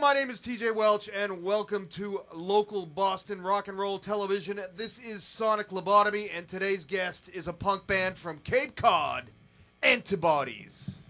my name is TJ Welch, and welcome to local Boston rock and roll television. This is Sonic Lobotomy, and today's guest is a punk band from Cape Cod, Antibodies.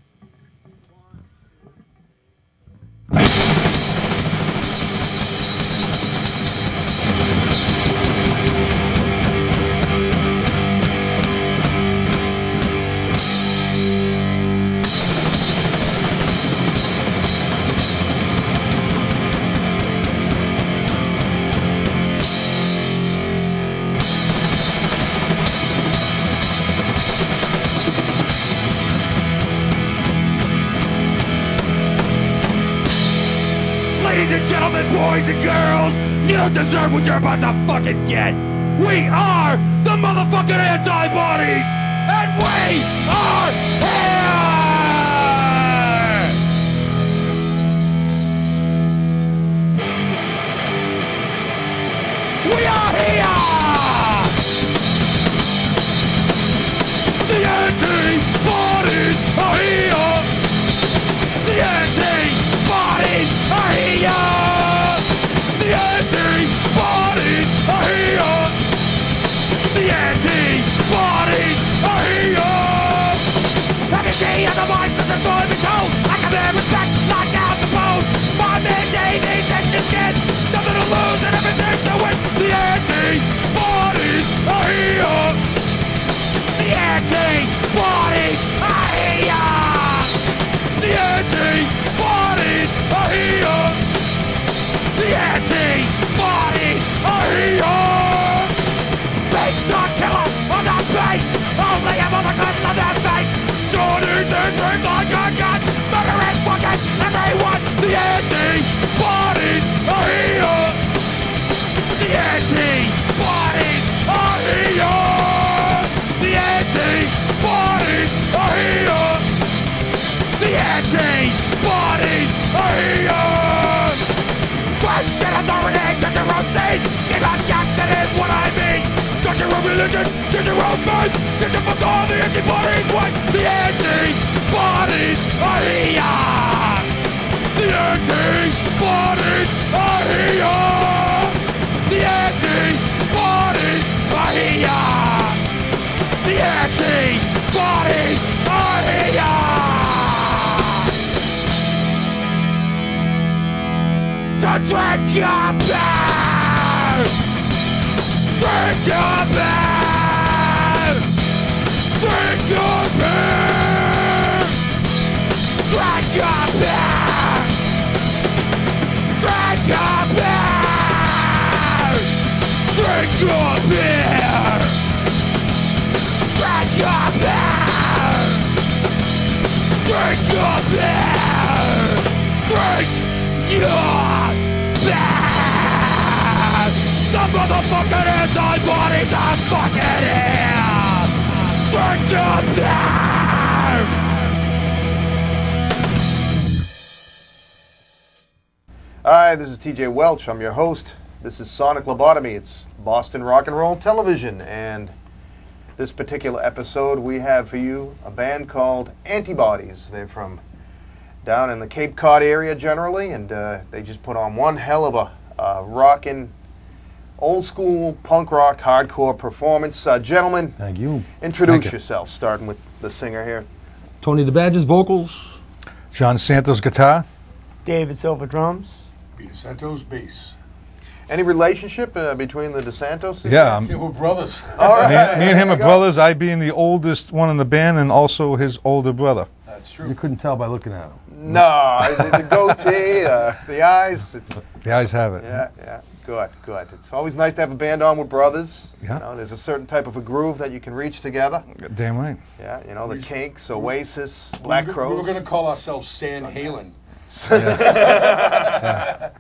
Ladies and gentlemen, boys and girls, you deserve what you're about to fucking get. We are the motherfucking Antibodies, and we are here! We are here! The Antibodies are here! The Antibodies are here! The Antibodies are here! The Antibodies are here! I can see on the voice of the story be told. I command respect, knock out the bone. My mandate is extra skin. Nothing to lose and everything to win. The Antibodies are here! The Antibodies are here! The Antibodies are here! The Antibodies are here! Beat the killer on the base! Only a motherfucker on their face! Johnny their dreams like a gun! Murdering fucking everyone! The Antibodies are here! The Antibodies are here! The Antibodies are here! The Antibodies are here! Question authority, judge your own seed! Keep on Jackson is what I mean! Judge your own religion, judge your own faith! Judge your fuck all the Antibodies way! The Antibodies are here! The Antibodies are here! The Antibodies are here! The Antibodies are here! To drink your blood! Drink your blood! Drink your blood! Drink your blood! Drink your blood! Drink your beer! Drink your beer! Drink your beer! Drink your beer! The motherfucking Antibodies are fucking here! Drink your beer! Hi, this is TJ Welch. I'm your host. This is Sonic Lobotomy. It's Boston rock and roll television, and this particular episode we have for you a band called Antibodies. They're from down in the Cape Cod area generally, and they just put on one hell of a rockin', old school punk rock hardcore performance. Gentlemen, thank you. Introduce yourself, starting with the singer here. Tony Debaggis, vocals. John Santos, guitar. David Silva, drums. Peter Santos, bass. Any relationship between the DeSantos? Yeah. Yeah, we're brothers. All right. Me and him are brothers, I being the oldest one in the band and also his older brother. That's true. You couldn't tell by looking at him. No, the goatee, the eyes. The eyes have it. Yeah, good. It's always nice to have a band on with brothers. Yeah. You know, there's a certain type of a groove that you can reach together. Damn right. Yeah, you know, the Kinks, Oasis, Black Crowes. We were going to call ourselves San Halen. Yeah.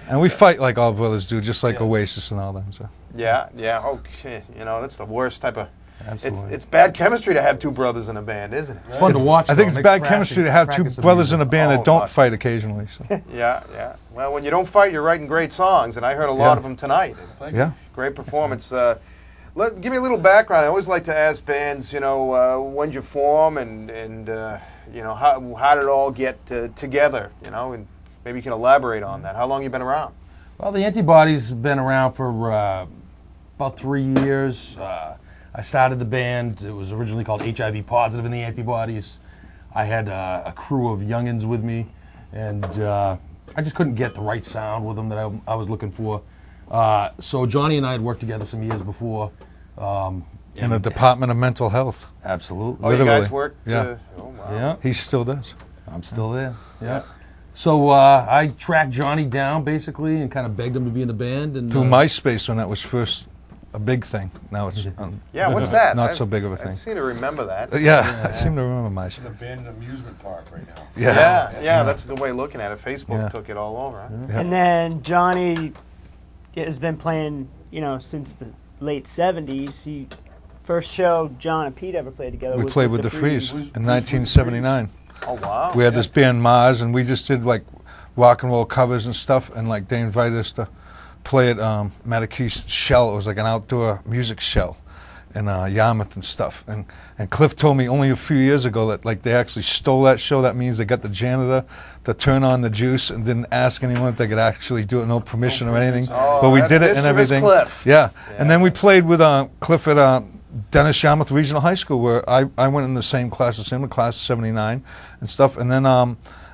And we fight like all brothers do, just like Yes. Oasis and all them. So. Yeah. Okay. You know, that's the worst type of. Absolutely. It's bad chemistry to have two brothers in a band, isn't it? It's fun to watch. I think though. it's Makes bad chemistry to have two practice brothers in a amusing. band Oh, that don't much. fight occasionally. So. Yeah. Well, when you don't fight, you're writing great songs, and I heard a lot Yeah. of them tonight. Thank you. Yeah. Great performance. Give me a little background. I always like to ask bands, you know, when did you form, and you know, how did it all get together, you know, and Maybe you can elaborate on that. How long you been around? Well, the Antibodies have been around for about 3 years. I started the band. It was originally called HIV Positive in the Antibodies. I had a crew of youngins with me, and I just couldn't get the right sound with them that I was looking for. So Johnny and I had worked together some years before. In the Department of Mental Health. Absolutely. Oh, you guys Literally. worked? Yeah. Oh, wow. Yeah, He still does. I'm still there. Yeah. Yeah. So I tracked Johnny down basically and kind of begged him to be in the band. And Through MySpace when that was first a big thing. Now it's Yeah, what's that? not so big of a I thing. seem to remember that. Yeah, I seem to remember The MySpace. abandoned amusement park right now. Yeah, that's a good way of looking at it. Facebook Yeah. took it all over. Huh? Yeah. And then Johnny has been playing, you know, since the late 70s. First show John and Pete ever played together We was played with the Freeze. Freeze Was- in was with the 1979. Oh, wow. We had this band Mars, and we just did like rock and roll covers and stuff. And like they invited us to play at Matakee's Shell. It was like an outdoor music shell in Yarmouth and stuff. And Cliff told me only a few years ago that like they actually stole that show. That means they got the janitor to turn on the juice and didn't ask anyone if they could actually do it, no permission or anything. Oh, but we that's did it and mischievous everything. Cliff. Yeah. And then we Yeah. played with Cliff at Dennis Yarmouth Regional High School, where I went in the same class as him, the class of 79 and stuff. And then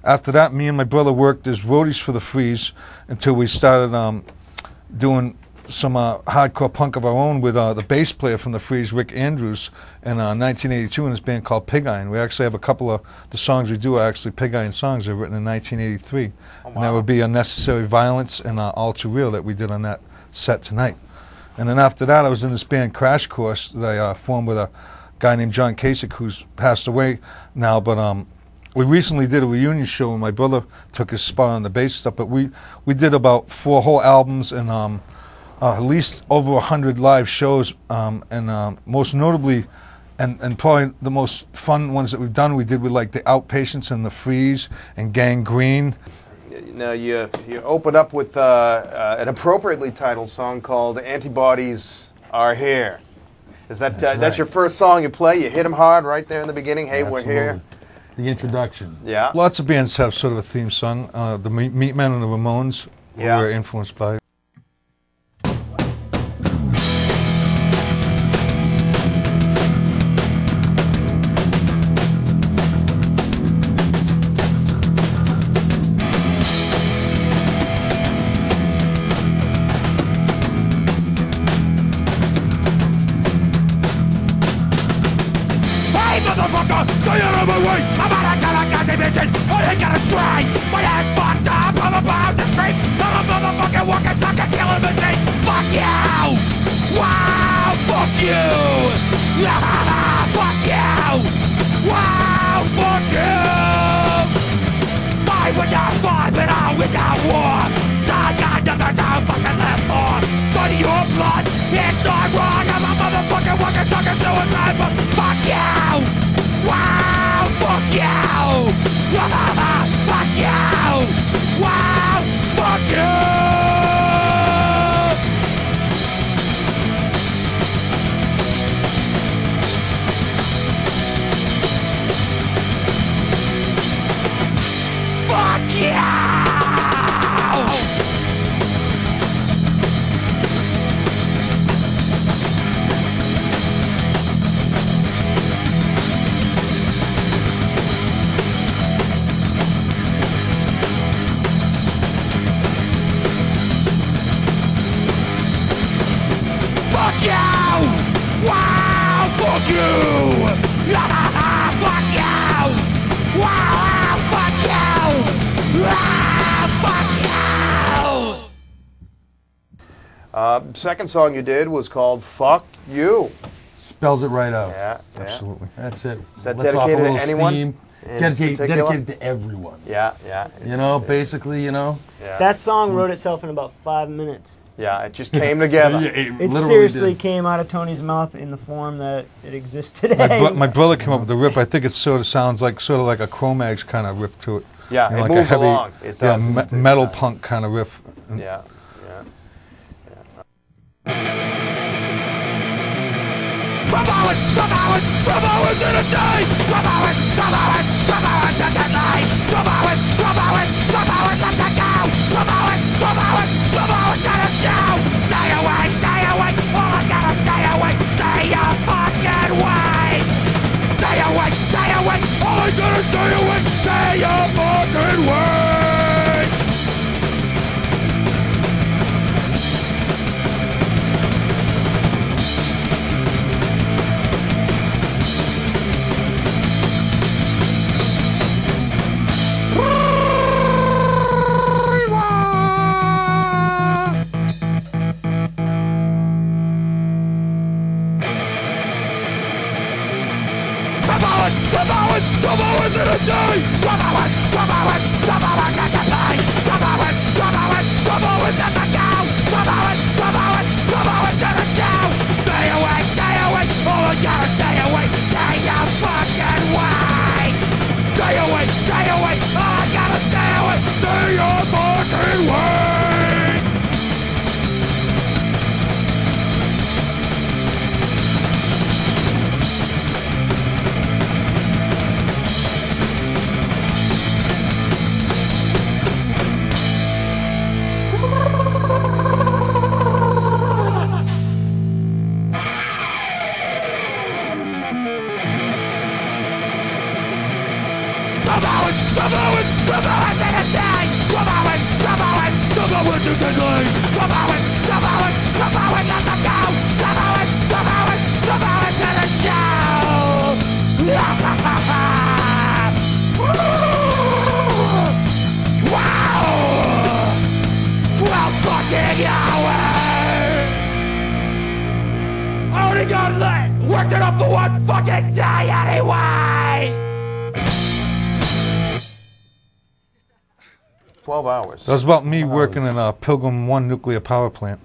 after that, me and my brother worked as roadies for the Freeze until we started doing some hardcore punk of our own with the bass player from the Freeze, Rick Andrews, in 1982 in this band called Pig Iron. We actually have a couple of the songs we do are actually Pig Iron songs. They're written in 1983. And that would be Unnecessary Violence and All Too Real that we did on that set tonight. And then after that, I was in this band Crash Course that I formed with a guy named John Kasich, who's passed away now. But we recently did a reunion show, and my brother took his spot on the bass stuff. But we did about 4 whole albums and at least over 100 live shows. And most notably, and probably the most fun ones that we've done, we did with like the Outpatients and the Freeze and Gangrene. Now, you open up with an appropriately titled song called Antibodies Are Here. Is that that's right. your first song you play? You hit them hard right there in the beginning. Hey, we're here. Absolutely. The introduction. Yeah. Lots of bands have sort of a theme song. The Meatmen and the Ramones Yeah. were influenced by. Hey, motherfucker, stay out of my way! I'm on a kamikaze mission! I ain't got a stray! My head fucked up! I'm about to scream! I'm a motherfucking walking, talking, killing machine! Fuck you! Wow! Fuck you! Fuck you! Wow! Fuck you! I would not fight, but I would not war! So I got nothing to fucking live for! Son of your blood, it's not wrong! I'm a motherfucking walking, talking suicide, but fuck you! Wow! Fuck you! Fuck you! Wow! Fuck you! Fuck you! Fuck you! Wow! Fuck you! Fuck you! Wow! Fuck you! Fuck you! Second song you did was called Fuck You. Spells it right out. Yeah. Absolutely. That's it. Is that Lets off a dedicated to little anyone steam. in Dedicated particular? to everyone. Yeah. You know, It's- basically, you know. Yeah. That song wrote itself in about 5 minutes. Yeah, it just came together. It It literally seriously did. came out of Tony's mouth in the form that it exists today. My brother came up with the riff. I think it sort of sounds like a Cro-Mags kind of riff to it. Yeah, You know, it like moves a heavy, along. It does. It's- metal punk kind of riff. And Yeah. From hours in a day! From hours in a day! From hours left at night! From hours left at show. Stay away, all I gotta stay away. Stay your fucking way. Stay away, all I gotta stay away. Stay your fucking way. Come on, in a day! Come on, at the pay! Come on, at the go! Come on, to the show! Stay away, all I gotta stay away! Stay your fucking way! Stay away, all I gotta stay away! Stay your fucking way! Worked it up for one fucking day anyway! 12 hours. That was about me working in a Pilgrim 1 nuclear power plant.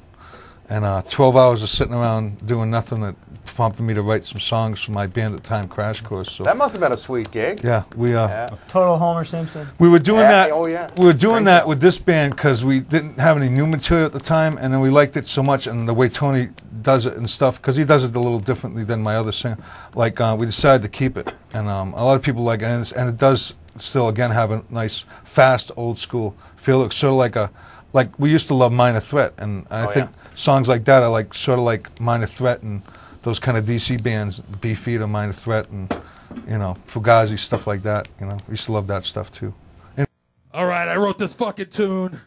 And 12 hours of sitting around doing nothing that prompted me to write some songs for my band at the time, Crash Course. So That must have been a sweet gig. yeah, we Total Homer Simpson. we were doing Yeah, that. oh, yeah. We were doing Great that job. with this band because we didn't have any new material at the time, and then we liked it so much, and the way Tony does it and stuff, because he does it a little differently than my other singer. Like we decided to keep it, and a lot of people like it, and it does still again have a nice, fast, old school feel. It's sort of like we used to love Minor Threat, and I think songs like that are like sort of like Minor Threat and those kind of DC bands, Beefeater, Minor Threat, and Fugazi, stuff like that. We used to love that stuff too. Alright, I wrote this fucking tune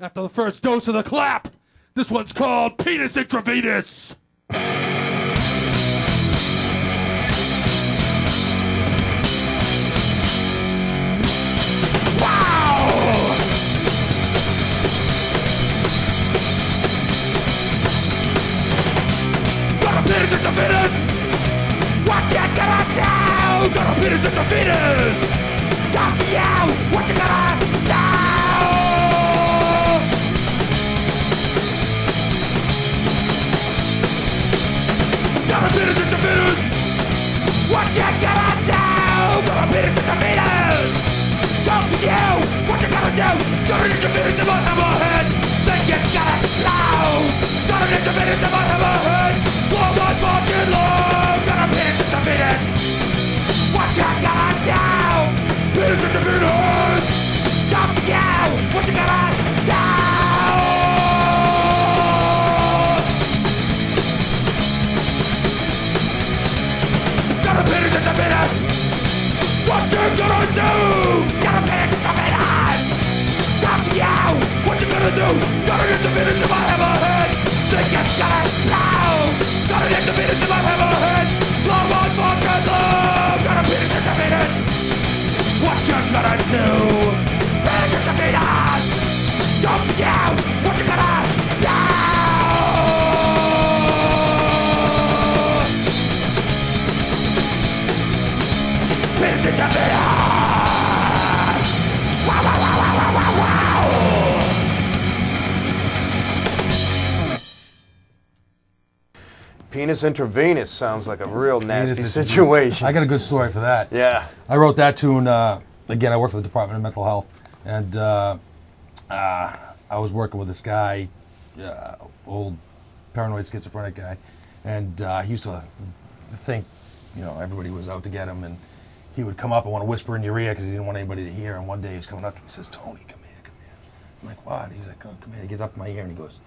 after the first dose of the clap. This one's called Penis Intravenous. Penis Intravenous! What you gonna do? Gonna penis Intravenous! Talk to you! What you gonna do? Gonna penis Intravenous! What you gonna do? Gonna penis Intravenous! Talk to you! What you gonna do? Gonna Intravenous in my hammerhead! Think it's gonna slow! Gonna Intravenous in my hammerhead! All my fucking love, gonna finish it to finish. What you gonna do? Finish it to finish. Stop you. What you gonna do? Gonna finish it to finish. What you gonna do? Gonna finish it to finish. Stop you. What you gonna do? Gonna get to finish in my hammerhead. Think it's gonna slow. Gotta get the minutes in my hammerhead. Love on fucking love. Gotta finish it to minutes. What you gonna do? Finish it to minutes. Don't you? What you gonna do? Finish it to minutes. Wow, wow, wow, wow, wow, wow. Penis Intravenous sounds like a real nasty situation. I got a good story for that. Yeah. I wrote that tune, again, I work for the Department of Mental Health, and I was working with this guy, old paranoid schizophrenic guy, and he used to think, everybody was out to get him, and he would come up and want to whisper in your ear because he didn't want anybody to hear, and one day he was coming up to me and says, Tony, come here. I'm like, what? He's like, oh, come here. He gets up to my ear and he goes,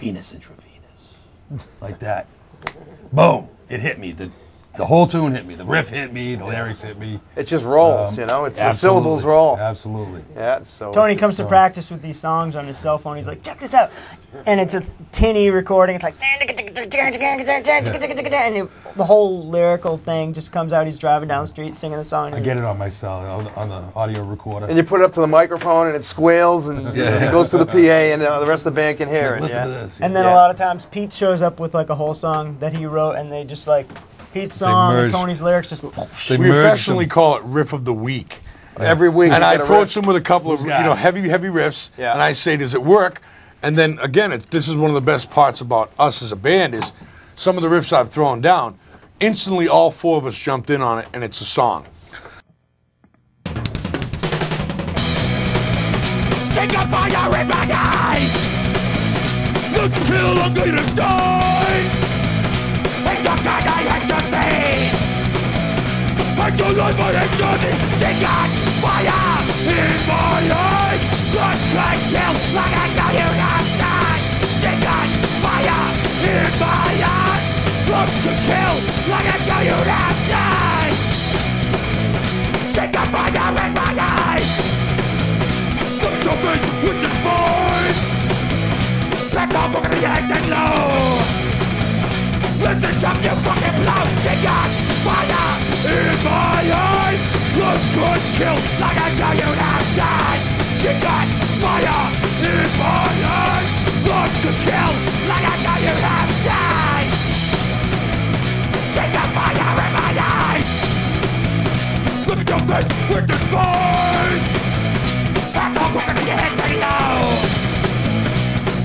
penis intravenous. Like that. Boom. It hit me. The whole tune hit me. The riff hit me. The lyrics hit me. It just rolls, you know? It's the Absolutely. syllables roll. Absolutely. Yeah, so Tony it's- comes to practice with these songs on his cell phone. He's like, check this out. And it's a tinny recording. It's like, and the whole lyrical thing just comes out. He's driving down the street singing the song. I get it on my cell, on the audio recorder. And you put it up to the microphone and it squeals and it goes to the PA and the rest of the band can hear it. Listen Yeah. to this. And then a lot of times Pete shows up with like a whole song that he wrote, and they just like Pete's song and merge. Tony's lyrics just. They We merged affectionately them. call it riff of the week. Every week. And you I get a approach riff. them with a couple of got it? heavy riffs, Yeah. and I say, "Does it work?" And then again, this is one of the best parts about us as a band is some of the riffs I've thrown down. Instantly, all four of us jumped in on it, and it's a song. Take a fire in my eyes. Don't you feel I'm gonna die? It's your kind I hate to see. I don't like my head journey. Take on fire in my eyes. Blood can kill like I know you have died. Take on fire in my eyes. Blood can kill like I know you have died. Take on fire in my eyes. Look your face with this voice. Back up, we're gonna get it low. Listen to you fucking blow. Take on fire in my eyes. Blood could kill like I know you have died. Take on fire in my eyes. Blood could kill like I know you have died. Take on fire in my eyes. Look at your face with this voice. That's all we're gonna get it low.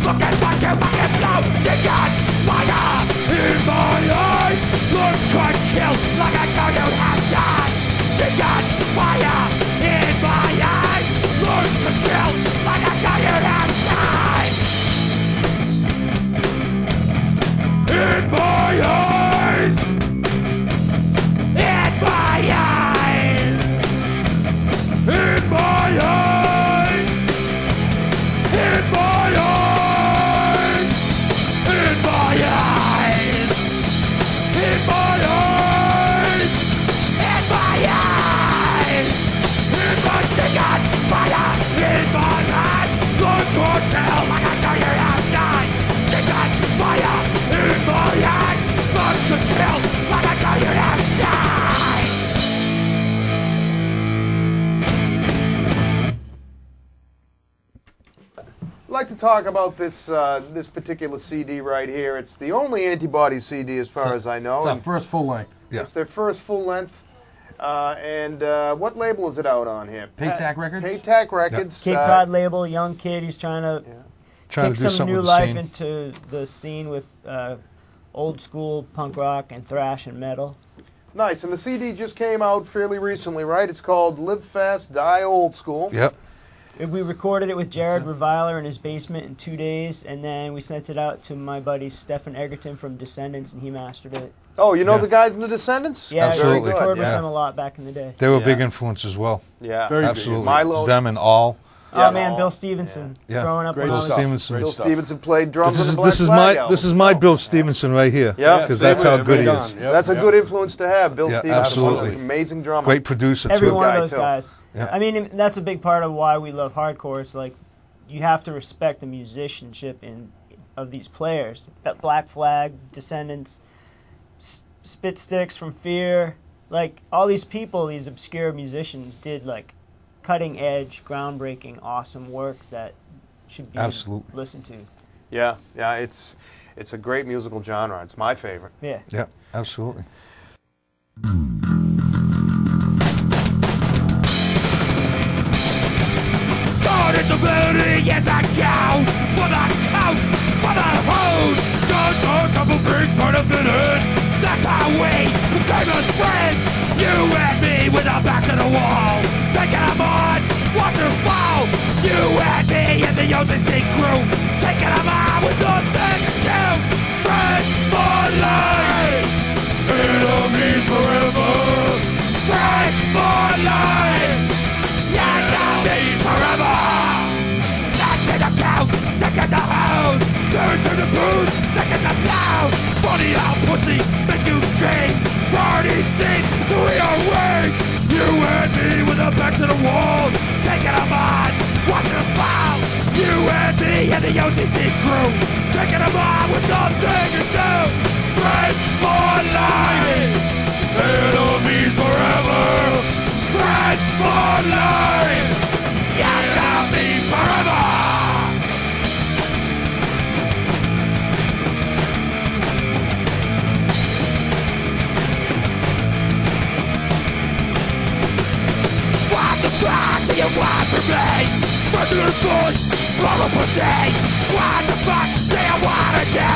Look at what you fucking blow. Take on fire in my eyes. Blood could kill like I know you have died. Take on fire in my eyes. Blood could kill like I know you have died. In my eyes. In my eyes. In my eyes. In my eyes. In my eyes. In my eyes. In my eyes. In my take on fire. In my eyes. Blood could kill like I know you have died. Take on fire. In my eyes. Blood could kill like I know you have died. I'd like to talk about this this particular CD right here. It's the only Antibodies CD as far as I know. It's our and first full length. Yeah. It's their first full length. And what label is it out on here? Paytac Records? Paytac Records. Cape Cod label, young kid. He's trying to Trying kick to do some something new with the life scene. into the scene with old school punk rock and thrash and metal. Nice. And the CD just came out fairly recently, right? It's called Live Fast, Die Old School. Yep. We recorded it with Jared Reviler in his basement in 2 days, and then we sent it out to my buddy Stefan Egerton from Descendants, and he mastered it. Oh, you know Yeah. the guys in the Descendants? Yeah, Absolutely. we recorded Yeah. with them a lot back in the day. They were a big Yeah. influence as well. Yeah. Very big. Absolutely. Milo. It's them and all. Yeah. Oh man, Bill Stevenson. Yeah. Growing up Great when I was stuff. Stevenson. Great Bill stuff. Stevenson played drums on the Black This is Flag my album. my Bill Stevenson right here. Yeah, because same that's how way, good he right is. on. Yep, That's a yep. good influence to have, Bill Yeah, Stevenson. absolutely. Amazing drummer. Great producer every too. one of guy, those too. guys. Yeah. I mean, that's a big part of why we love hardcore. It's like you have to respect the musicianship of these players. Black Flag, Descendants, Spit Sticks from Fear, like all these people, these obscure musicians did like cutting edge, groundbreaking, awesome work that should be Absolutely. listened to. Yeah, it's a great musical genre. It's my favorite. Yeah. Yeah, absolutely. Started the building as I go for the couch, for the hose. Just a couple things trying to fit in. That's how we became as friends. You and me with our backs to the wall. Taking them on, watch them fall. You and me in the OCC crew. Taking them on with nothing to do. Friends for life. Enemies forever. Friends for life. Enemies forever. Not in the couch, taking the hose. Going through the booth, thinking I'm loud. Funny how pussy make you change. Party scene to rearrange. You and me with our back to the wall, taking them on, watching them fall. You and me and the OCC crew, taking them on with nothing to do. Friends for life, enemies forever. Friends for life, enemies forever. What the fuck do you want from me? First you're good, I'm a pussy. What the fuck do you wanna do?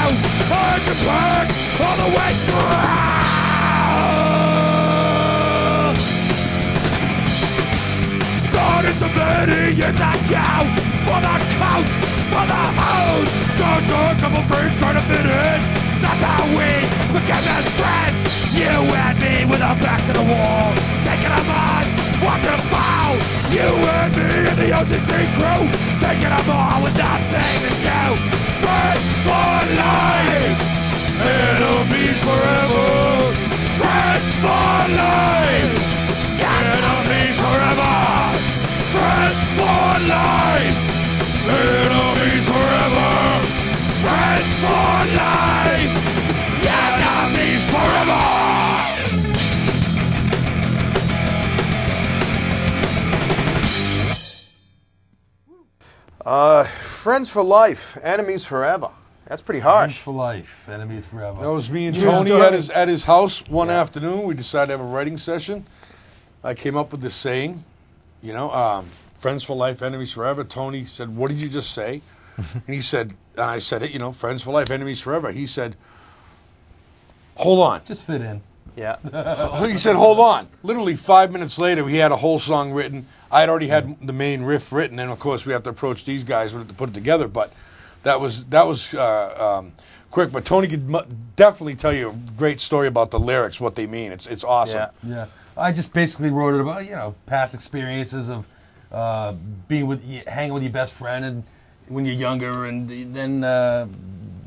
I'm the burn all the way through. Thought it's a many years ago. For the coat, for the hose. Don't know a couple freaks trying to fit in. That's how we became best friends. You and me with our back to the wall, taking them on, watching them fall. You and me and the OCC crew, taking them all with nothing to do. Friends for life, enemies forever. Friends for life, enemies forever. Friends for life, enemies forever. Friends for life, enemies forever. Friends for life, enemies forever. That's pretty Friends harsh. for life, enemies forever. That was me and True Tony story. at his house one afternoon. We decided to have a writing session. I came up with this saying, you know, friends for life, enemies forever. Tony said, "What did you just say?" And he said, and I said it, you know, friends for life, enemies forever. He said, "Hold on." Just fit in. Yeah. He said, "Hold on." Literally 5 minutes later, we had a whole song written. I had already had the main riff written, and of course, we have to approach these guys to put it together. But that was quick. But Tony could definitely tell you a great story about the lyrics, what they mean. It's awesome. Yeah. Yeah, I just basically wrote it about, you know, past experiences of hanging with your best friend and when you're younger, and then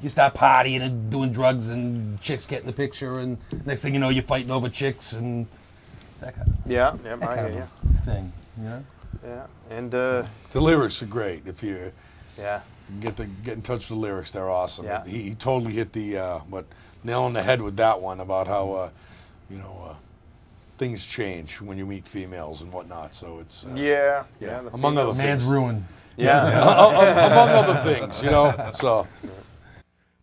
you start partying and doing drugs, and chicks get in the picture, and next thing you know, you're fighting over chicks and that kind of, Yeah. that I kind hear of thing. You know? Yeah. And The lyrics are great. If you yeah. get in touch with the lyrics, they're awesome. Yeah. He totally hit the nail on the head with that one about how things change when you meet females and whatnot. So it's Yeah. yeah, the among other Man's things. ruin. Yeah. Among other things, you know. So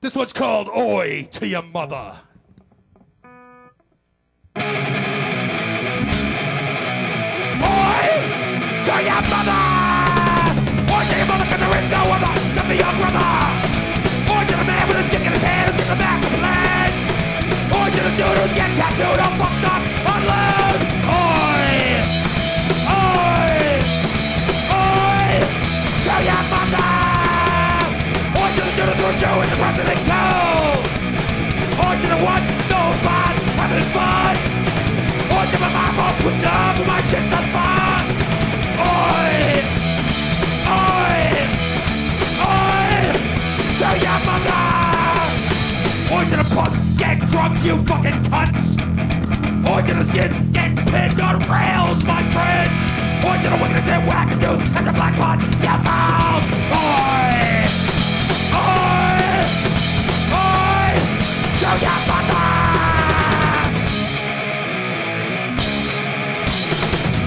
This one's called Oi to Your Mother. Oi to your mother! Oi to your mother, cause there is no other except for your brother! Oi to the man with a dick in his hand who's got the back of the leg! Oi to the dude who's getting tattooed all fucked up on load! Oi! Oi! Oi to your mother! Oi to the dude who threw Joe in the president cold! Oi to the one, no fun, having fun! Oi to my mom all put up and my shit's on fire! Oi! Oi! Oi! To your mother! Oi to the punks, get drunk you fucking cunts! Oi to the skins, get pinned on rails, my friend! Oi to the wicked and wackadoos and the black pot, you found! Oi! Oi! Oi! To your mother!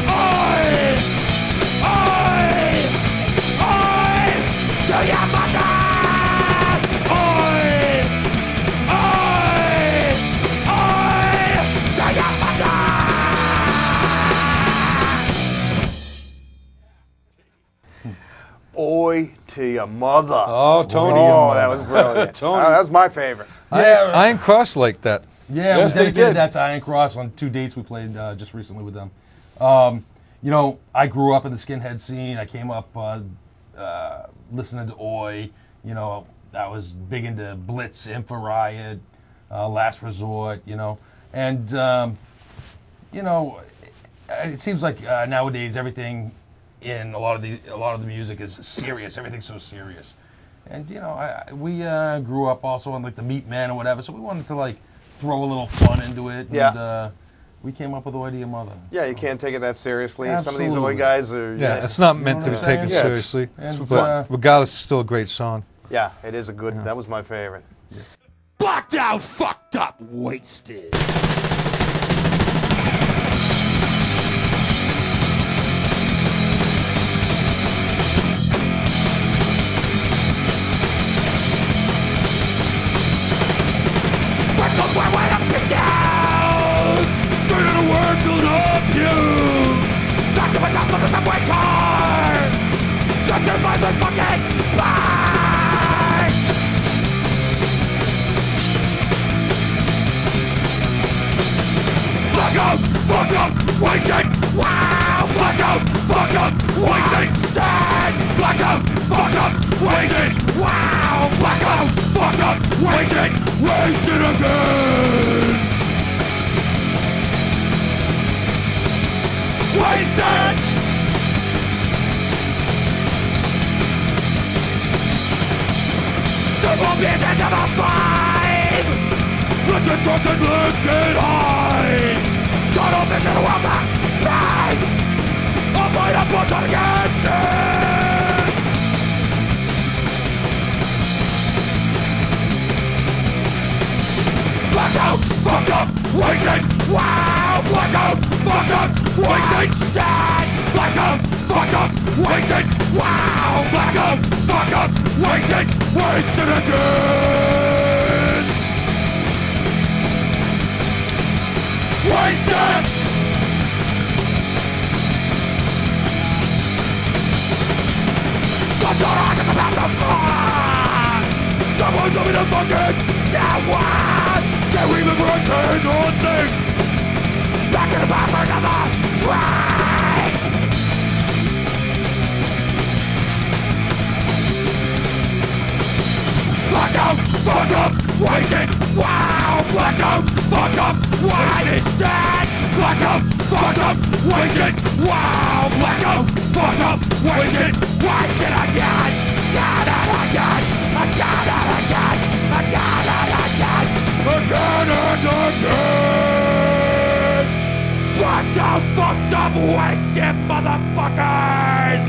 Oi! Oi! Oi! To your mother! Oi! Oi! Oi! To your mother! Oi to your mother. oh, Tony, Oh, that was brilliant. Tony. That was my favorite. Yeah, Iron Cross like that. Yeah, Yes, we they dedicated did. that to Iron Cross on 2 dates we played just recently with them. You know, I grew up in the skinhead scene. I came up listening to Oi. You know, I was big into Blitz, Infra Riot, Last Resort. You know, and you know, it seems like nowadays everything in a lot of the music is serious. Everything's so serious, And you know, we grew up also on like the Meat Man or whatever, so we wanted to like throw a little fun into it. Yeah. And, we came up with the idea Mother. Yeah, you can't take it that seriously. Some of these Absolutely. other guys are. Yeah, it's not meant to be what I'm taken saying? Yeah, seriously. and, But regardless, it's still a great song. Yeah, it is a good. That was my favorite. Blacked out, fucked up, wasted. Break up my way up and down. Turn the world to love you. Talk to myself like a subway car. Talk to my fucking life. Blackout, fuck up, wasted. Wow, blackout, fuck up, wasted. Stand. Blackout, fuck up, wasted. Wow, blackout, fuck up, wasted. Wasted again. Wasted. Double vision of a five. Let your drunken lips get high. Tunnel vision of world to spine. I'll fight up once on again. Blackout, fuck up, wasted. Wow, blackout, fuck up, wasted. Stand. Blackout, fuck up, wasted. Wow, blackout, fuck up, wasted. Wasted again. Wasted. The dark is about to fall. Someone tell me to fucking someone. Can we even pretend or think? Back in the back for another try. Blackout, fuck up, wasted. Wow, blackout, fuck up, wasted. Stand. Blackout, fuck up, wasted. Wow, blackout, fuck up, wasted. Wasted again. Got it again. I got it again. I got it again. Again and again. What the fucked up wasted motherfuckers?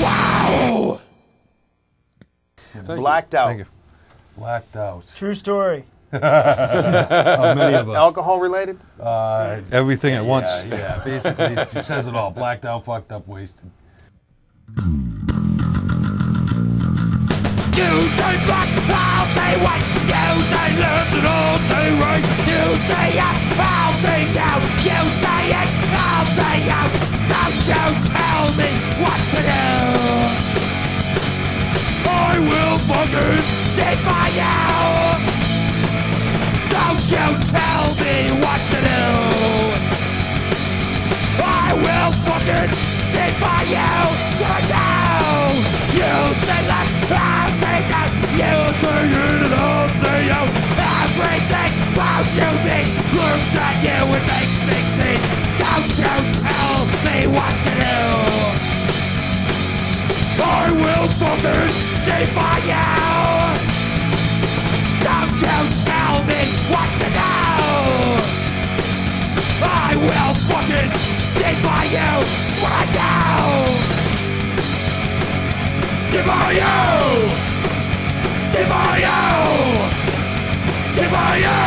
Wow. Blacked out. Thank you. Blacked out. True story. Many of us. Alcohol related? Everything at once. Yeah, basically, it just says it all. Blacked out, fucked up, wasted. You say black, I'll say white. You say left and I'll say right. You say up, I'll say down. You say in, I'll say out. Don't you tell me what to do. I will fucking defy you. Don't you tell me what to do. I will fucking defy you. Right now. You say left, I'll say down. You say in and I'll say out. Everything about you looks at you and makes me see. Don't you tell me what to do. I will fucking defy you. Don't you tell me what to do. I will fucking defy you. What I do. Defy you! Defy you! Defy you!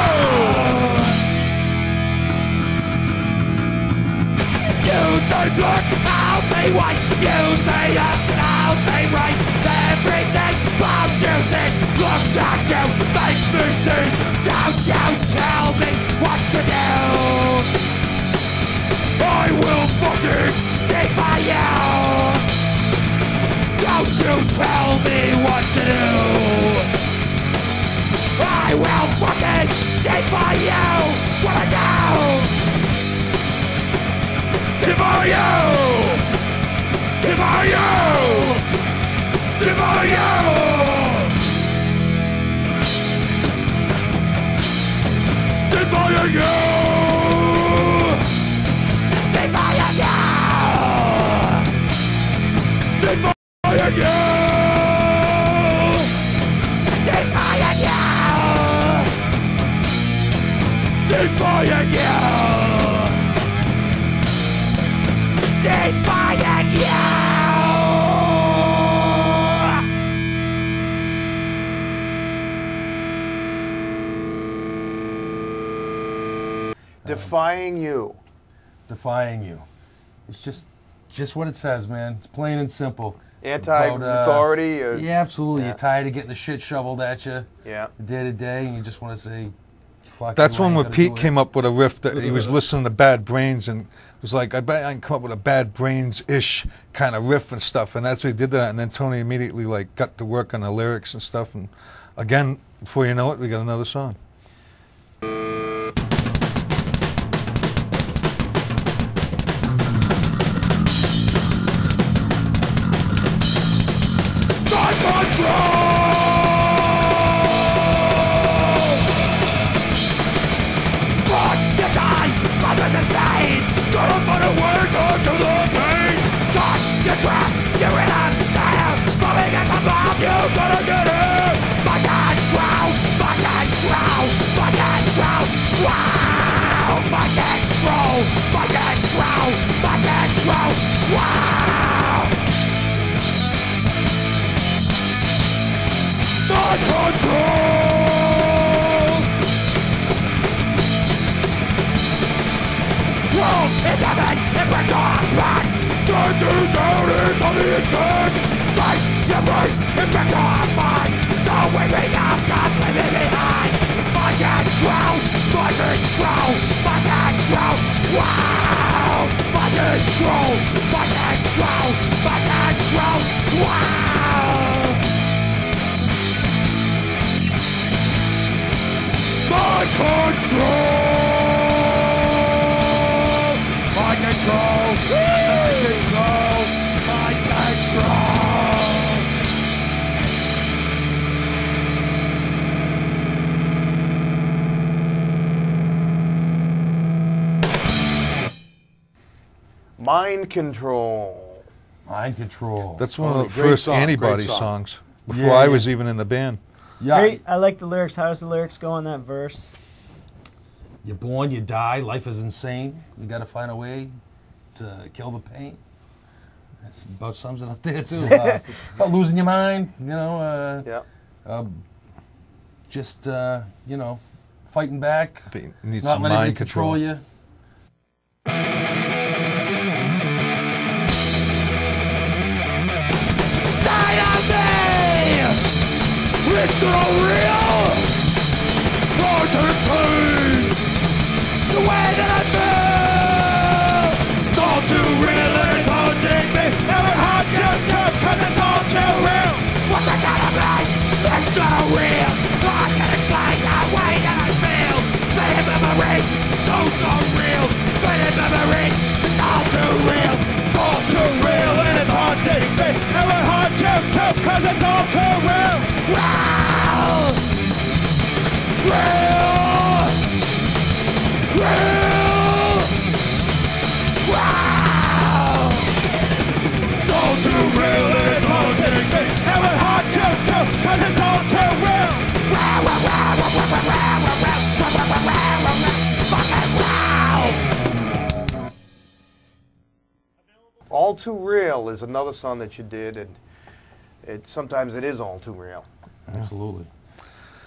You say black, I'll say white. You say up, I'll say right. Everything about you think looks at you, makes me see. Don't you tell me what to do. I will fucking defy you. Don't you tell me what to do. I will fucking defy you. What I do. Defy you. Defy you. Defy you. Defy you. Defy you. Defy again! defying you, defying you. Defying you. Defying you. It's just what it says, man. It's plain and simple. Anti-authority? Yeah, absolutely. Yeah. You're tired of getting the shit shoveled at you Yeah. day to day, and you just want to say, fuck That's you, I when ain't where gonna Pete do it. came up with a riff that he was listening to Bad Brains and was like, I bet I can come up with a Bad Brains-ish kind of riff and stuff. And that's what he did that. And then Tony immediately like got to work on the lyrics and stuff. And again, before you know it, we got another song. Mind control. Mind control. That's one Tony, of the great first song, great Antibody song. songs before Yeah, I yeah. was even in the band. Yeah. Great. I like the lyrics. How does the lyrics go on that verse? You're born, you die, life is insane. You got to find a way to kill the pain. That's about sums it up there, too. About losing your mind, you know. Yeah. Just, you know, fighting back. They need Not some letting mind it control control. you. It's so real. Concentrate. The way that I feel. It's all too real and it's haunting me. Never hard just cause it's all too real. What's it gonna be? It's so real. I can explain the way that I feel. Faded memory. So real. Faded memory. It's all too real. It's all too real and it's haunting me. Never hard just cause it's all too real. Real! Real! Real! Wow! It's all too real and it's haunting me. And we're hard to cause it's all too real. Fucking wow! All Too Real is another song that you did, and sometimes it is all too real. Absolutely.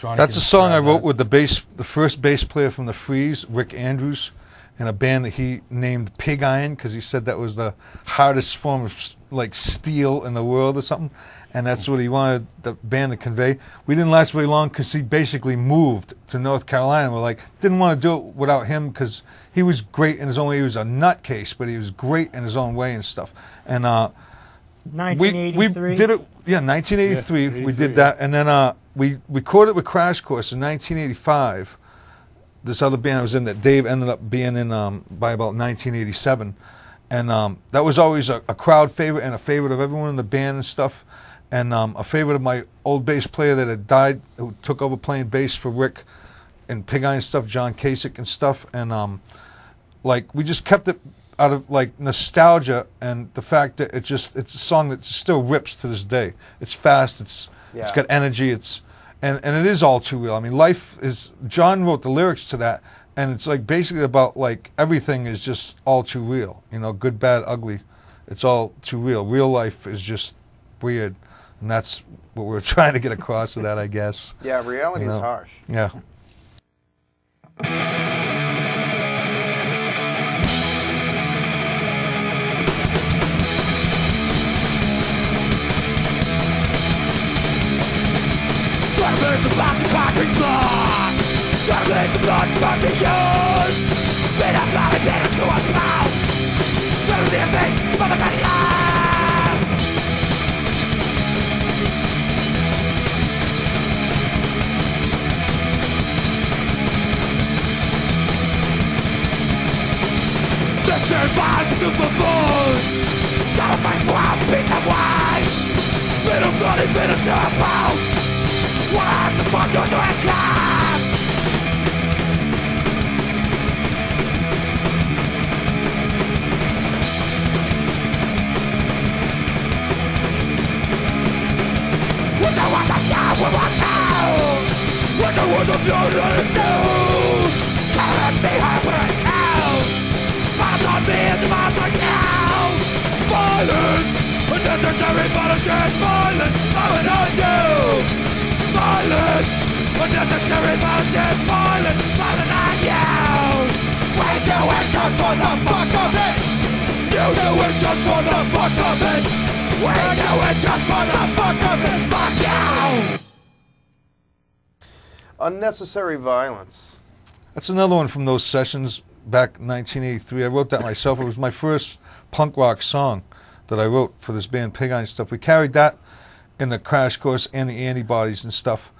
Johnny That's can a song I describe wrote that. with the first bass player from the Freeze, Rick Andrews, in a band that he named Pig Iron because he said that was the hardest form of like steel in the world or something, and that's what he wanted the band to convey. We didn't last very long because he basically moved to North Carolina. We're like, didn't want to do it without him because he was great in his own way. He was a nutcase, but he was great in his own way and stuff. And we 1983. did it, yeah, 1983. Yeah, We 83, did that, and then we recorded with Crash Course in 1985. This other band I was in that Dave ended up being in by about 1987, and that was always a crowd favorite and a favorite of everyone in the band and stuff, and a favorite of my old bass player that had died, who took over playing bass for Rick and Pig Iron stuff, John Kasich and stuff, and like we just kept it out of like nostalgia and the fact that it's a song that still rips to this day. It's fast, it's Yeah. got energy, and it is all too real. I mean, life is. John wrote the lyrics to that, and it's like basically about like everything is just all too real. You know, good, bad, ugly. It's all too real. Real life is just weird, and that's what we're trying to get across to that, I guess. Yeah, reality is harsh. Yeah. Gotta the block, the concrete block. Gotta the block, the concrete yours. Been a block and get into a mouth. Gotta be a thing, motherfucking love. The survived super fools. Gotta fight wild piece of wine. Bit of bloody, bit of turbo. What's the fuck you're doing, class? What the what the fuck we want to? What the what the fuck to do? Can't be hard for a town. Bottom on me and the mouth right now. Violence, unnecessary volunteers. Violence, I would on you. Violence, unnecessary violence, violence, violence on you. We do it just for the fuck of it. You do it just for the fuck of it. We do it just for the fuck of it. Fuck you. Unnecessary violence. That's another one from those sessions back in 1983. I wrote that myself. It was my first punk rock song that I wrote for this band, Pig Iron Stuff. We carried that in the Crash Course and the Antibodies and stuff,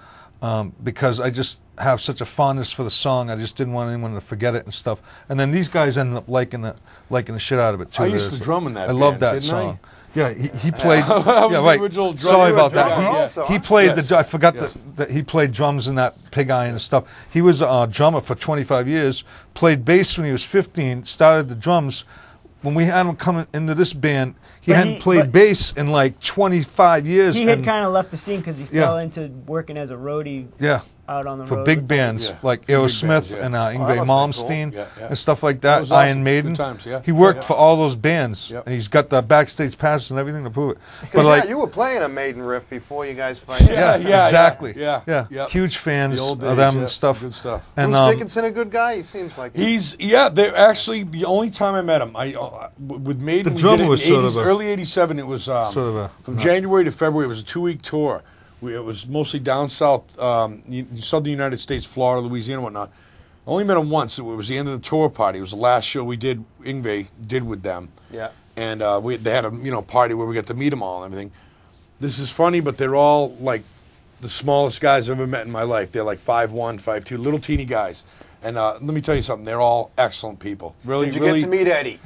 because I just have such a fondness for the song. I just didn't want anyone to forget it and stuff. And then these guys ended up liking the shit out of it too. I used to drum in that I band, loved that didn't song. I? Yeah, he played. I was yeah, right. the original drummer. Sorry You were about that. drummer He- also, He huh? played Yes. I forgot Yes. that he played drums in that Pig Iron and stuff. He was a drummer for 25 years. Played bass when he was 15. Started the drums. When we had him coming into this band, he But hadn't he- played but- bass in like 25 years. He had and- kind of left the scene because he Yeah. fell into working as a roadie yeah. out on the For road. big with them. bands Yeah, like for big Aerosmith bands, yeah. and that Yngwie must be Malmsteen cool. Yeah, yeah. and stuff like That that, was awesome. Iron Maiden. Good times, yeah. He worked Yeah. for all those bands, Yep. and he's got the backstage passes and everything to prove it. But Because like, you were playing a Maiden riff before you guys find Yeah, out. yeah, exactly. yeah, yeah. yeah. Huge fans The old of days, them yeah. and stuff. Good stuff. And Bruce Dickinson a good guy? He seems like They're actually the only time I met him. With Maiden, The we drummer did it in was sort 80s, of a- early '87. It was sort of a from January to February. It was a 2-week tour. It was mostly down south, southern United States, Florida, Louisiana, whatnot. I only met him once. It was the end of the tour party. It was the last show we did. Yngwie did with them. Yeah. And they had a party where we got to meet them all and everything. This is funny, but they're all like the smallest guys I've ever met in my life. They're like 5'1", 5'2", little teeny guys. And let me tell you something. They're all excellent people. Really, Did you really. get to meet Eddie?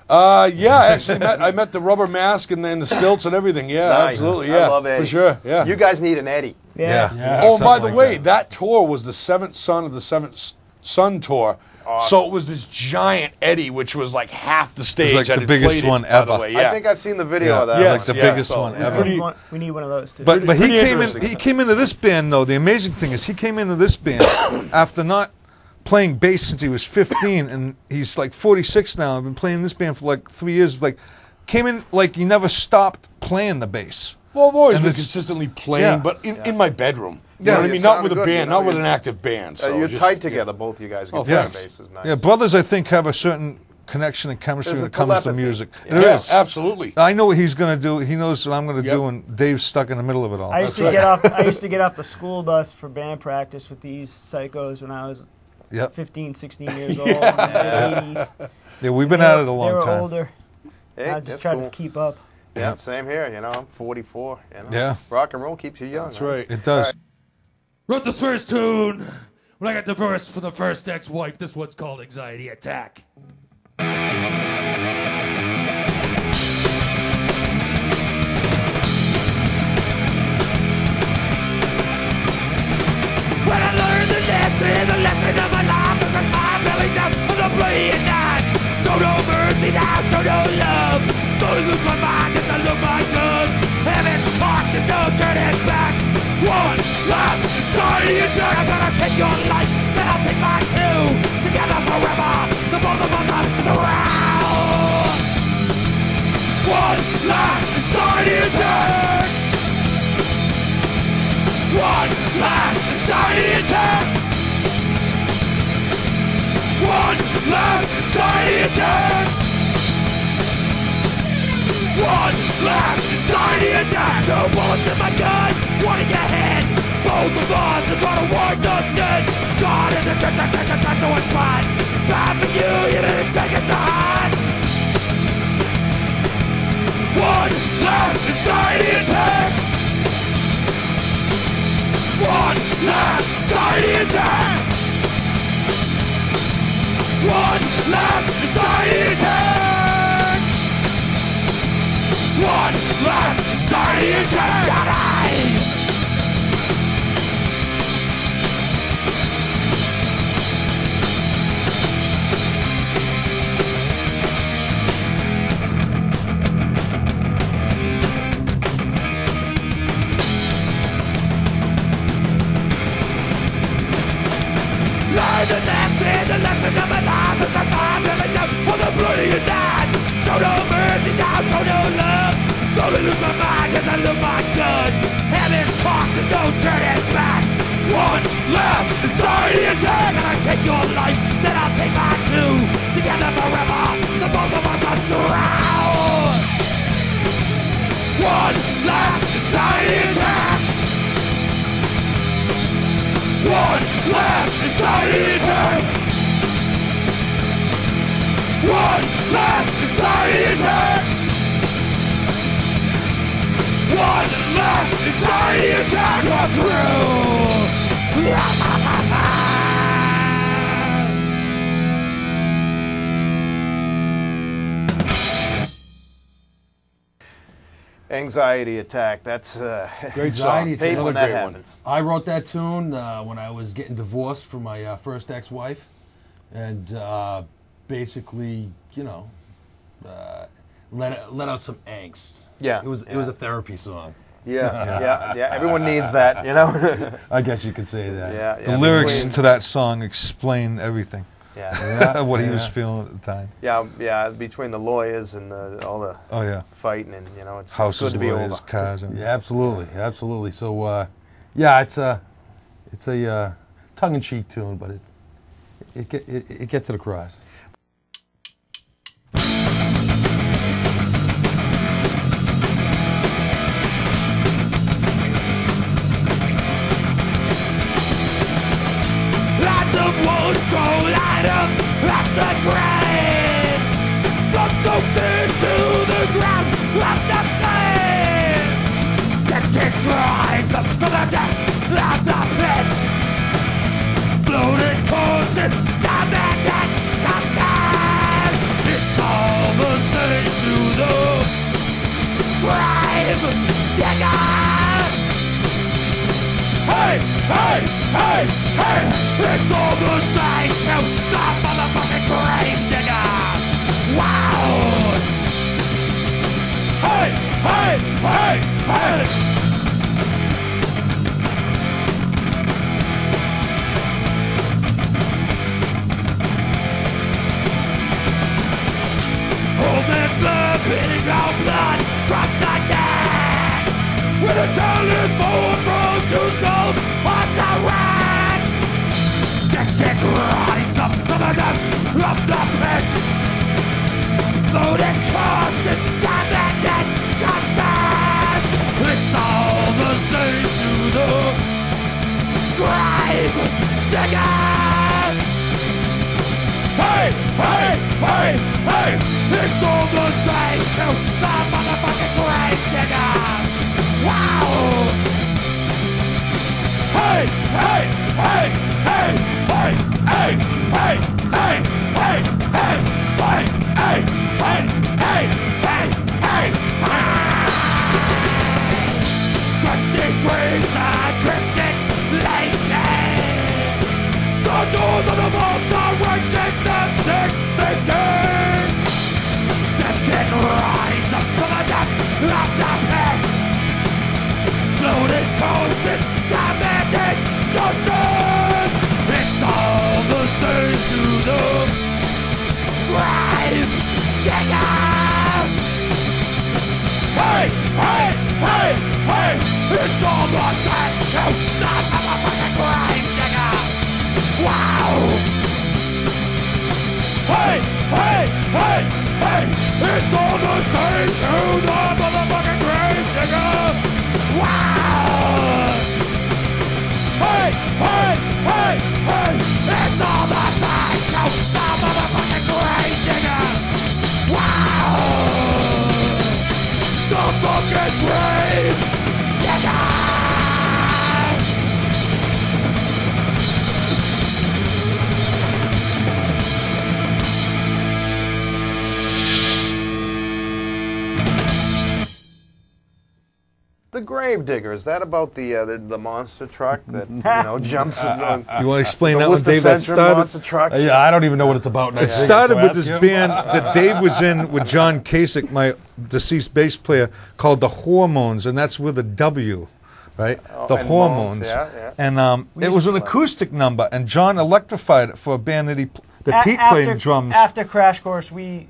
Yeah, I actually I met the rubber mask and then the stilts and everything. Yeah, Nice. absolutely. I Yeah, love Eddie. for sure. Yeah. You guys need an Eddie. Yeah. Yeah. Oh, by the something way, like that tour was the seventh son of the Seventh Son tour. So it was this giant Eddie, which was like half the stage. like that the biggest inflated, one by ever. the way, yeah. I think I've seen the video Yeah. of that. Yes, one. like the yeah, biggest so one it was ever. pretty- We need one of those too. But he pretty came interesting. in. He came into this band though. The amazing thing is he came into this band after not playing bass since he was 15, and he's like 46 now. I've been playing this band for like 3 years. Like, came in like he never stopped playing the bass. Well, I've always And been it's- consistently playing, yeah. but in my bedroom. You Yeah. know what I You mean? Not sounded with a good, band, you know, not with you- an active band. So You're just- tight together, both you guys. Oh, Guitar thanks. and bass is nice. Yeah, brothers, I think, have a certain connection and chemistry There's when a it comes to telepathy. music. Yeah. There Yeah, is. absolutely. I know what he's going to do. He knows what I'm going to Yep. do, and Dave's stuck in the middle of it all. I used to right. get off. I used to get off the school bus for band practice with these psychos when I was Yep. 15, 16 years old in the 80s. Yeah, we've been at it a They long were time. older. Hey, I that's just tried cool. to keep up. Yeah, same here. You know, I'm 44. You know? Yeah. Rock and roll keeps you young. That's right. It does. Wrote this first tune when I got divorced from the first ex-wife. This one's called Anxiety Attack. When I learned that this is a lesson of my life, because my belly down was a bleeding night. Show no mercy now, show no love. Gonna lose my mind as I look my gun. Heaven's talk, there's no turning back. One last anxiety attack. I'm gonna take your life, then I'll take mine too. Together attack. One last anxiety attack. One last anxiety attack. 2 bullets in my gun, 1 in your head. Both of us are gonna warn us dead. God in the church, I got no one's fine. Bad for you, you didn't take it to hide. One last anxiety attack. One last anxiety attack. One last anxiety attack. One last anxiety attack. Shut Learn the lesson, the lesson of my life is that I'm living up for the bloody and died. Show no mercy now, show no love. Slowly lose my mind as I lose my gun. And this cost is no turning back. One last anxiety attack. And I take your life, then I'll take mine too. Together forever, the both of us are drowned. One last anxiety attack. One last anxiety attack. One last anxiety attack. One last anxiety attack. You're through. Anxiety attack. That's Great song. Anxiety hate attack. when that Another great one. happens. I wrote that tune when I was getting divorced from my first ex-wife, and basically, you know, let out some angst. Yeah, It was a therapy song. Yeah. Everyone needs that, you know. I guess you could say that. Yeah. The lyrics to that song explain everything. Yeah. What he was feeling at the time. Yeah. Between the lawyers and all the Oh yeah. fighting, and you know, it's Houses, good to be lawyers, over. cars. And Yeah, absolutely. So, yeah, it's a tongue-in-cheek tune, but it gets it across. Lots of wounds grow light up at the grave. Blood soaks into the ground of the flame. Textures rise up from the depths of the pits. Bloated corpses, tormented, suspend. It's all the same to the grave digger. Hey! It's all the same to the motherfucking grave digger! Wow! Hey! Holding flipping out blood from the neck. With a talent forward from two skulls, what's a rat? Dictates rise up from the depths of the pits. Loaded corpses, tormented, suspend. It's all the same to the grave digger. Hey! It's all the same to the motherfucking grave digger! Wow! Hey! Rusty graves are drifting lately. The doors of the vault are raging, dancing, sinking. Death kids rise up from the depths of the pit. Loaded corpses, tormented, justice. It's all the same to the grave digger. Hey! It's all the same to the motherfucking grave digger. Wow! Hey, hey, hey, hey! It's all the same to the motherfucking grave digger! Wow! Hey, hey, hey, hey! It's all the same to the motherfucking grave digger! Wow! The fucking grave digger! The Gravedigger, is that about the monster truck that jumps in the, You want to explain the that one, Worcester Dave? That Centrum started. monster trucks? Yeah, I don't even know what it's about. It started with this band that Dave was in with John Kasich, my deceased bass player, called the Hormones, and that's with a W, right? Oh, the and Hormones. Moans, yeah. And it was an acoustic number, and John electrified it for a band that Pete played drums. After Crash Course, when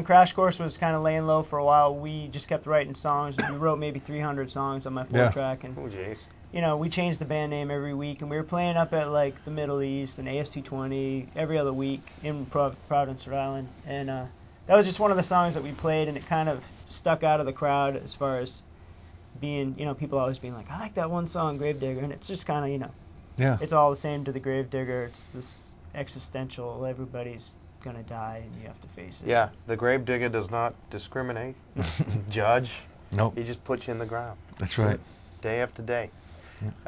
Crash Course was kind of laying low for a while, we just kept writing songs. We wrote maybe 300 songs on my 4-track, and Oh, jeez. we changed the band name every week, and we were playing up at like the Middle East and AS220 every other week in Providence, Rhode Island, and that was just one of the songs that we played, and it kind of stuck out of the crowd as far as being, people always being like, I like that one song, Gravedigger, and it's just kind of, Yeah. it's all the same to the Gravedigger. It's this existential, everybody's gonna die and you have to face it. Yeah, the Gravedigger does not discriminate, judge. Nope. He just puts you in the ground. That's right. Day after day.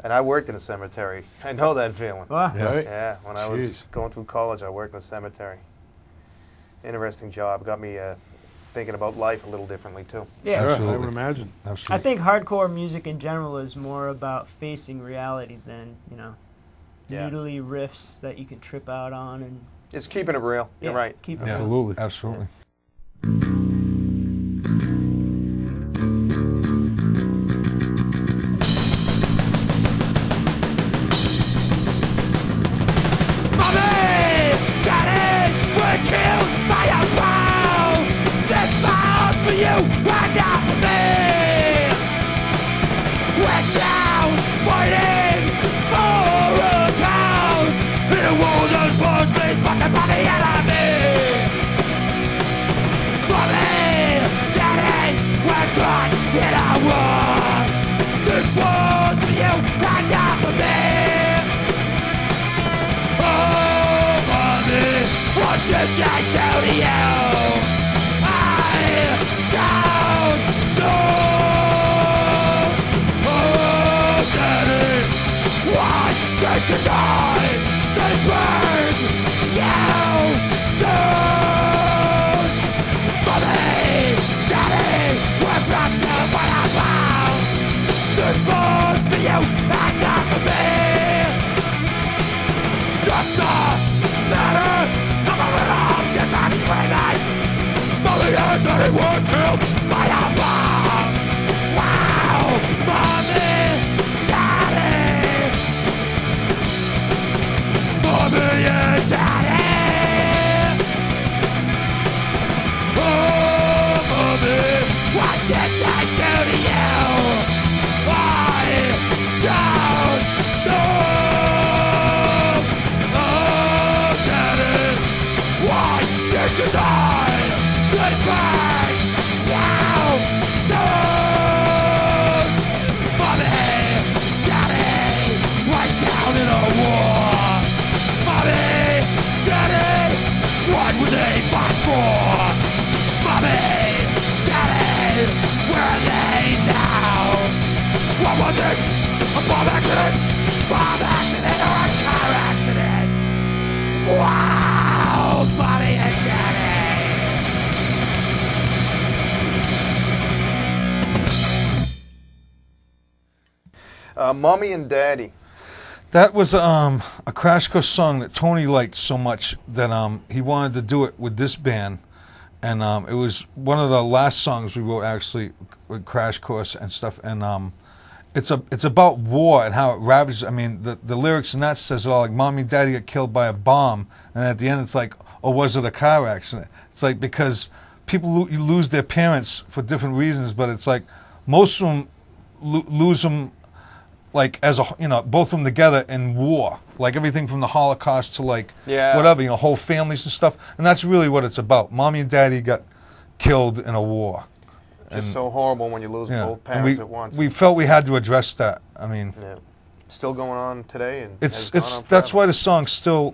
And I worked in a cemetery. I know that feeling. Wow. Yeah. Right? Yeah, when I was Jeez. going through college, I worked in a cemetery. Interesting job. Got me thinking about life a little differently, too. Yeah. Sure, I Absolutely. would imagine. Absolutely. I think hardcore music in general is more about facing reality than, Yeah. noodly riffs that you can trip out on and It's keeping it real. You're right. keep it Yeah. Absolutely. Absolutely. Mommy! Daddy! We're killed by a bow! This bound for you and not for me! We're down, fighting for a town! In a world that burns me, fucking by the enemy! Mommy! Daddy! We're caught in a war! This war's for you and not for me! What did I do to you? I don't know. Oh, Daddy, why did you die? They burned you down. Mommy, Daddy, we're brought to by a vow. This was for you and not for me. Just a matter. Mommy and Daddy were killed by a bomb. Wow, Mommy, Daddy. Mommy and Daddy. Oh, Mommy, what did I do to you? I don't know. Oh, Daddy, why did you die? Goodbye! Now! Don't! Mommy! Daddy! Right down in a war! Mommy! Daddy! What would they fight for? Mommy! Daddy! Where are they now? What was it? A bomb accident? Bomb accident or a car accident? Wow! Mommy and Daddy! Mommy and Daddy. That was a Crash Course song that Tony liked so much that he wanted to do it with this band, and it was one of the last songs we wrote actually with Crash Course and stuff. And it's about war and how it ravages. I mean, the lyrics in that says it all. Like, Mommy and Daddy got killed by a bomb, and at the end it's like, or was it a car accident? It's like, because people lose their parents for different reasons, but it's like most of them lose them like as a both of them together in war, like everything from the Holocaust to like Yeah. whatever, whole families and stuff, and that's really what it's about. Mommy and Daddy got killed in a war. Just so horrible when you lose Yeah, both and parents at once. we felt we had to address that. I mean, Yeah. Still going on today, and it's has gone on that's forever. why the song still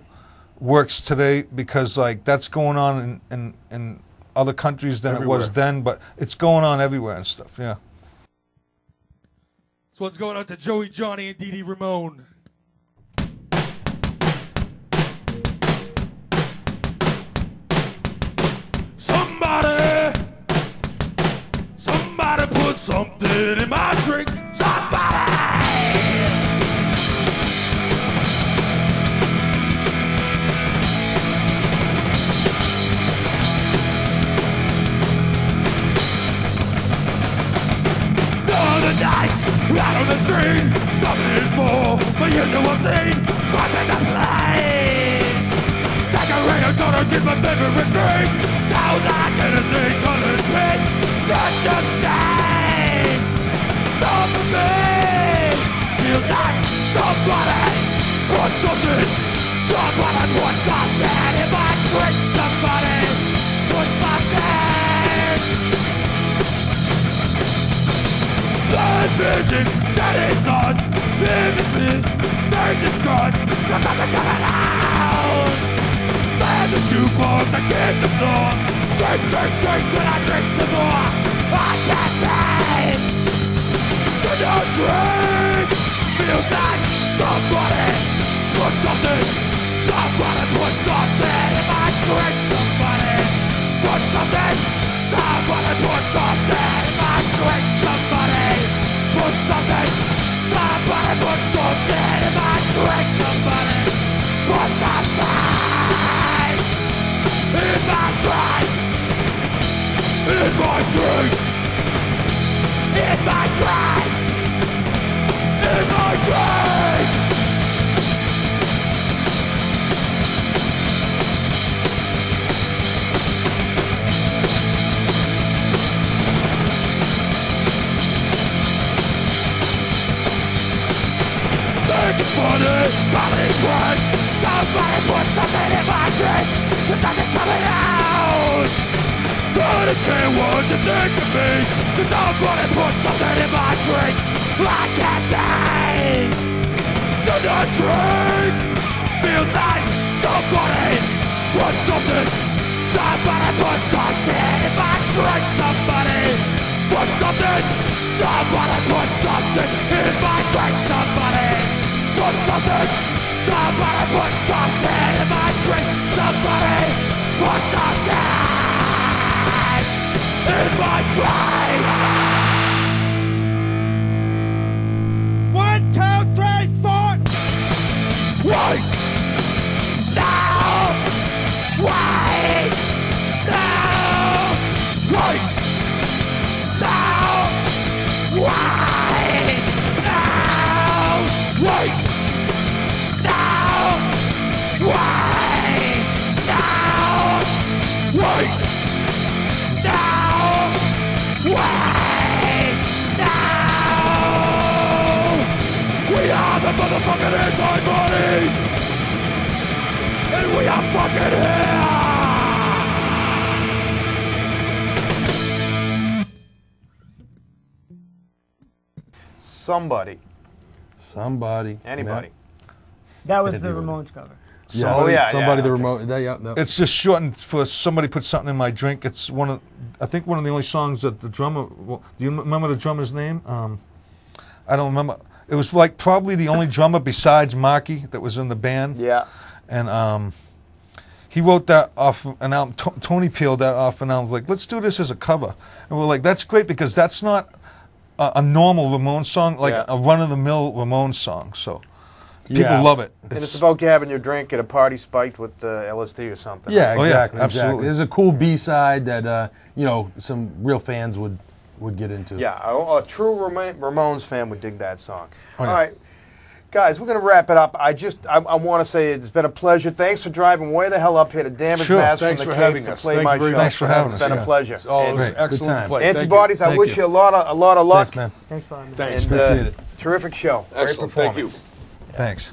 works today, because like that's going on in other countries than it was Everywhere. then, but it's going on everywhere and stuff. Yeah. This one's going out to Joey, Johnny, and Dee Dee Ramone. Somebody put something in my drink. Somebody! The nights out on the train, stopping for my usual scene, crossing the plane. Decorator gonna get my favorite drink. Sounds like anything colored pink. That's just stay. Not for me. Feels like somebody put something. Somebody put something in my drink. Somebody put something. The vision that is not vividly, very distraught, but nothing coming out. There's a jukebox, I get the floor. Drink, drink, drink, when I drink some more. I can't pay. Do not drink. Feels like somebody put something. Somebody put something in my drink. Somebody put something. Somebody put something in my drink. Somebody put something. Somebody put something in my drink. Somebody put something in my drink. In my drink. In my drink. In my drink. Think it's funny, probably drink. Somebody put something in my drink. There's nothing coming out. But it can't what you think of me. Cause somebody put something in my drink. I can't think. Do not drink. Feels like somebody put something. Somebody put something in my drink. Somebody put something. Somebody put something in my drink. Somebody put something. Somebody put something in my drink. Somebody put something in my drink. 1, 2, 3, 4. Wait. Now. Wait. Now. Wait. Now. Wait. Now. Wait. Now. Wait. Now. Wait. Now. Wait. Now. We are the motherfucking antibodies. And we are fucking here. Somebody, anybody. That was Did the you really? Ramones cover. Yeah, Oh, yeah, somebody yeah, the okay. remote. Yeah, no. It's just shortened for somebody put something in my drink. It's I think one of the only songs that the drummer. Well, do you remember the drummer's name? I don't remember. It was like probably the only drummer besides Marky that was in the band. Yeah. And he wrote that off an album. Tony peeled that off an album. Like, let's do this as a cover. And we're like, that's great because that's not a normal Ramones song, like Yeah. a run-of-the-mill Ramones song. So people Yeah. love it. And it's about you having your drink at a party spiked with LSD or something. Yeah, Oh, yeah, exactly. absolutely. Exactly. There's a cool B-side that some real fans would get into. Yeah, a true Ramones fan would dig that song. Oh, yeah. All right. Guys, we're going to wrap it up. I want to say it's been a pleasure. Thanks for driving way the hell up here to Damage Sure. Mass Thanks from the for Cape having to us. play Thank my you very show. much. Thanks for having It's us, been a yeah. pleasure. Oh, it And was Great. excellent Good to play. Thank you. Antibodies, I Thank wish you. you a lot of luck. Thanks, man. Thanks a lot. Man. Thanks. And Appreciate it. terrific show. Great Excellent. Thank you. performance. Thanks.